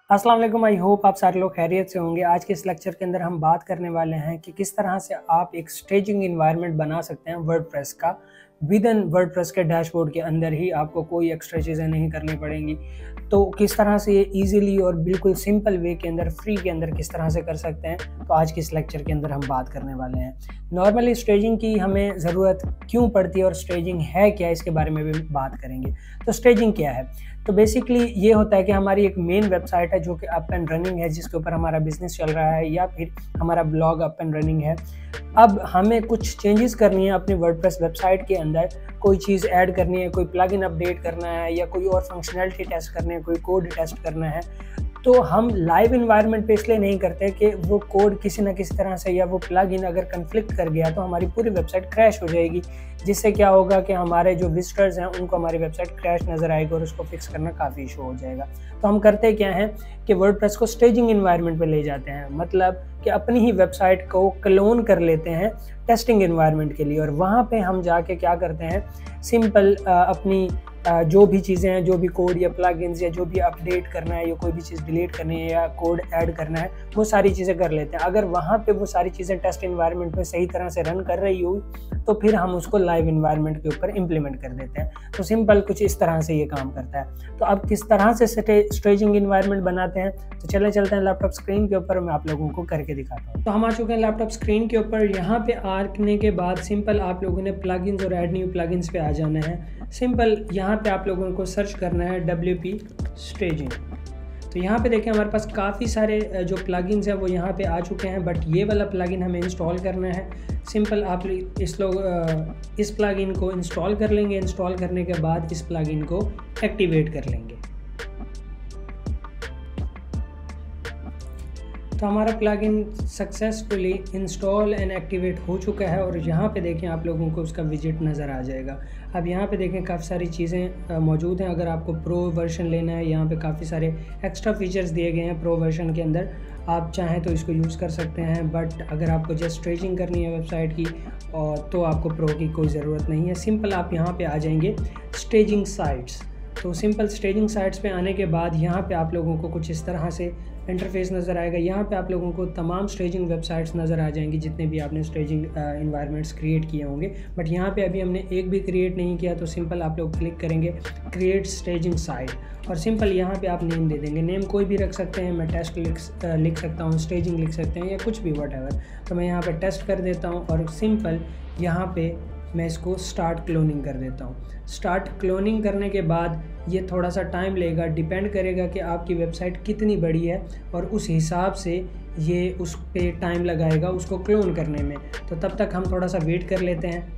अस्सलाम वालेकुम। I hope आप सारे लोग खैरियत से होंगे। आज के इस लेक्चर के अंदर हम बात करने वाले हैं कि किस तरह से आप एक स्टेजिंग इन्वायरमेंट बना सकते हैं वर्डप्रेस का। विद इन वर्डप्रेस के डैशबोर्ड के अंदर ही आपको कोई एक्स्ट्रा चीज़ें नहीं करनी पड़ेंगी। तो किस तरह से ये इजीली और बिल्कुल सिंपल वे के अंदर फ्री के अंदर किस तरह से कर सकते हैं, तो आज के इस लेक्चर के अंदर हम बात करने वाले हैं। नॉर्मली स्टेजिंग की हमें ज़रूरत क्यों पड़ती है और स्टेजिंग है क्या, इसके बारे में भी बात करेंगे। तो स्टेजिंग क्या है? तो बेसिकली ये होता है कि हमारी एक मेन वेबसाइट है जो कि अप एंड रनिंग है, जिसके ऊपर हमारा बिजनेस चल रहा है, या फिर हमारा ब्लॉग अप एंड रनिंग है। अब हमें कुछ चेंजेस करनी है अपनी वर्डप्रेस वेबसाइट के अंदर, कोई चीज़ ऐड करनी है, कोई प्लगइन अपडेट करना है, या कोई और फंक्शनैलिटी टेस्ट करनी है, कोई कोड टेस्ट करना है। तो हम लाइव इन्वायरमेंट पे इसलिए नहीं करते कि वो कोड किसी न किसी तरह से या वो प्लगइन अगर कन्फ्लिक्ट कर गया तो हमारी पूरी वेबसाइट क्रैश हो जाएगी, जिससे क्या होगा कि हमारे जो विजिटर्स हैं उनको हमारी वेबसाइट क्रैश नज़र आएगी और उसको फिक्स करना काफ़ी इशू हो जाएगा। तो हम करते क्या हैं कि वर्डप्रेस को स्टेजिंग इन्वायरमेंट पे ले जाते हैं, मतलब कि अपनी ही वेबसाइट को क्लोन कर लेते हैं टेस्टिंग इन्वायरमेंट के लिए, और वहाँ पे हम जाके क्या करते हैं, सिंपल अपनी जो भी चीज़ें हैं, जो भी कोड या प्लगइन्स या जो भी अपडेट करना है या कोई भी चीज़ डिलीट करनी है या कोड ऐड करना है, वो सारी चीज़ें कर लेते हैं। अगर वहाँ पे वो सारी चीज़ें टेस्ट इन्वायरमेंट में सही तरह से रन कर रही हो तो फिर हम उसको लाइव इन्वायरमेंट के ऊपर इम्प्लीमेंट कर देते हैं। तो सिंपल कुछ इस तरह से ये काम करता है। तो अब किस तरह से स्टेजिंग इन्वायरमेंट बनाते हैं, तो चलते हैं लैपटॉप स्क्रीन के ऊपर, मैं आप लोगों को करके दिखाता हूँ। तो हम आ चुके हैं लैपटॉप स्क्रीन के ऊपर। यहाँ पे आने के बाद सिंपल आप लोगों ने प्लगइन्स और ऐड न्यू प्लगइन्स पे आ जाना है। सिंपल यहाँ पे आप लोगों को सर्च करना है WP स्टेजिंग। तो यहाँ पे देखें हमारे पास काफ़ी सारे जो प्लगइन्स हैं वो यहाँ पे आ चुके हैं, बट ये वाला प्लगइन हमें इंस्टॉल करना है। सिंपल आप इस प्लगइन को इंस्टॉल कर लेंगे। इंस्टॉल करने के बाद इस प्लगइन को एक्टिवेट कर लेंगे। तो हमारा plugin successfully install and activate हो चुका है, और यहाँ पे देखें आप लोगों को उसका विजिट नज़र आ जाएगा। अब यहाँ पे देखें काफ़ी सारी चीज़ें मौजूद हैं। अगर आपको प्रो वर्जन लेना है, यहाँ पे काफ़ी सारे एक्स्ट्रा फीचर्स दिए गए हैं प्रो वर्जन के अंदर। आप चाहें तो इसको यूज़ कर सकते हैं, बट अगर आपको जस्ट स्टेजिंग करनी है वेबसाइट की और तो आपको प्रो की कोई ज़रूरत नहीं है। सिंपल आप यहाँ पर आ जाएंगे स्टेजिंग साइट्स। तो सिंपल स्टेजिंग साइट्स पे आने के बाद यहाँ पे आप लोगों को कुछ इस तरह से इंटरफेस नज़र आएगा। यहाँ पे आप लोगों को तमाम स्टेजिंग वेबसाइट्स नज़र आ जाएंगी जितने भी आपने स्टेजिंग इन्वायरमेंट्स क्रिएट किए होंगे, बट यहाँ पे अभी हमने एक भी क्रिएट नहीं किया। तो सिंपल आप लोग क्लिक करेंगे क्रिएट स्टेजिंग साइट, और सिंपल यहाँ पे आप नेम दे देंगे। नेम कोई भी रख सकते हैं, मैं टेस्ट लिख सकता हूँ, स्टेजिंग लिख सकते हैं, या कुछ भी व्हाटएवर। तो मैं यहाँ पर टेस्ट कर देता हूँ, और सिंपल यहाँ पे मैं इसको स्टार्ट क्लोनिंग कर देता हूँ। स्टार्ट क्लोनिंग करने के बाद ये थोड़ा सा टाइम लेगा, डिपेंड करेगा कि आपकी वेबसाइट कितनी बड़ी है, और उस हिसाब से ये उस पे टाइम लगाएगा उसको क्लोन करने में। तो तब तक हम थोड़ा सा वेट कर लेते हैं।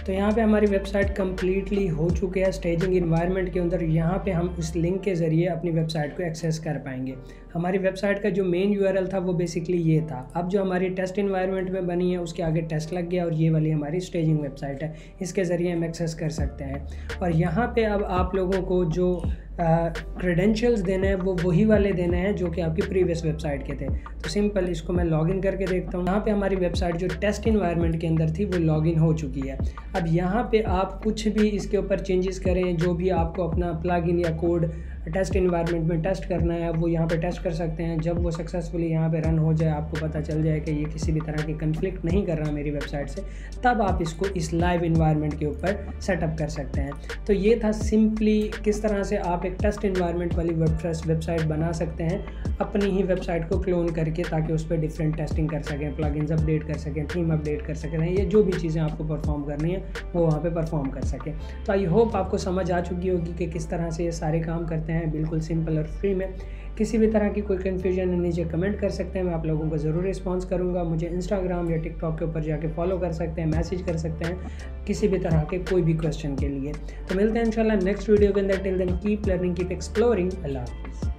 तो यहाँ पे हमारी वेबसाइट कम्प्लीटली हो चुकी है स्टेजिंग इन्वायरमेंट के अंदर। यहाँ पे हम इस लिंक के ज़रिए अपनी वेबसाइट को एक्सेस कर पाएंगे। हमारी वेबसाइट का जो मेन URL था वो बेसिकली ये था। अब जो हमारी टेस्ट इन्वायरमेंट में बनी है उसके आगे टेस्ट लग गया, और ये वाली हमारी स्टेजिंग वेबसाइट है, इसके ज़रिए हम एक्सेस कर सकते हैं। और यहाँ पे अब आप लोगों को जो क्रेडेंशियल्स देने हैं वो वही वाले देने हैं जो कि आपकी प्रीवियस वेबसाइट के थे। तो सिंपल इसको मैं लॉगिन करके देखता हूँ। यहाँ पे हमारी वेबसाइट जो टेस्ट इन्वायरमेंट के अंदर थी वो लॉगिन हो चुकी है। अब यहाँ पे आप कुछ भी इसके ऊपर चेंजेस करें, जो भी आपको अपना प्लगइन या कोड टेस्ट इन्वायरमेंट में टेस्ट करना है वो यहाँ पे टेस्ट कर सकते हैं। जब वो सक्सेसफुली यहाँ पे रन हो जाए, आपको पता चल जाए कि ये किसी भी तरह की कन्फ्लिक्ट नहीं कर रहा मेरी वेबसाइट से, तब आप इसको इस लाइव इन्वायरमेंट के ऊपर सेटअप कर सकते हैं। तो ये था सिंपली किस तरह से आप एक टेस्ट इन्वायरमेंट वाली वर्डप्रेस वेबसाइट बना सकते हैं अपनी ही वेबसाइट को क्लोन करके, ताकि उस पर डिफरेंट टेस्टिंग कर सकें, प्लगइन्स अपडेट कर सकें, थीम अपडेट कर सकें, ये जो भी चीज़ें आपको परफॉर्म करनी है वो वहाँ पे परफॉर्म कर सकें। तो आई होप आपको समझ आ चुकी होगी कि किस तरह से ये सारे काम करते हैं, बिल्कुल सिंपल और फ्री में। किसी भी तरह की कोई कन्फ्यूजन नीचे कमेंट कर सकते हैं, मैं आप लोगों को ज़रूर रिस्पॉन्स करूंगा। मुझे इंस्टाग्राम या टिकटॉक के ऊपर जाके फॉलो कर सकते हैं, मैसेज कर सकते हैं किसी भी तरह के कोई भी क्वेश्चन के लिए। तो मिलते हैं इंशाल्लाह नेक्स्ट वीडियो के अंदर। Till then keep learning, keep exploring. अल्लाह हाफ़िज़।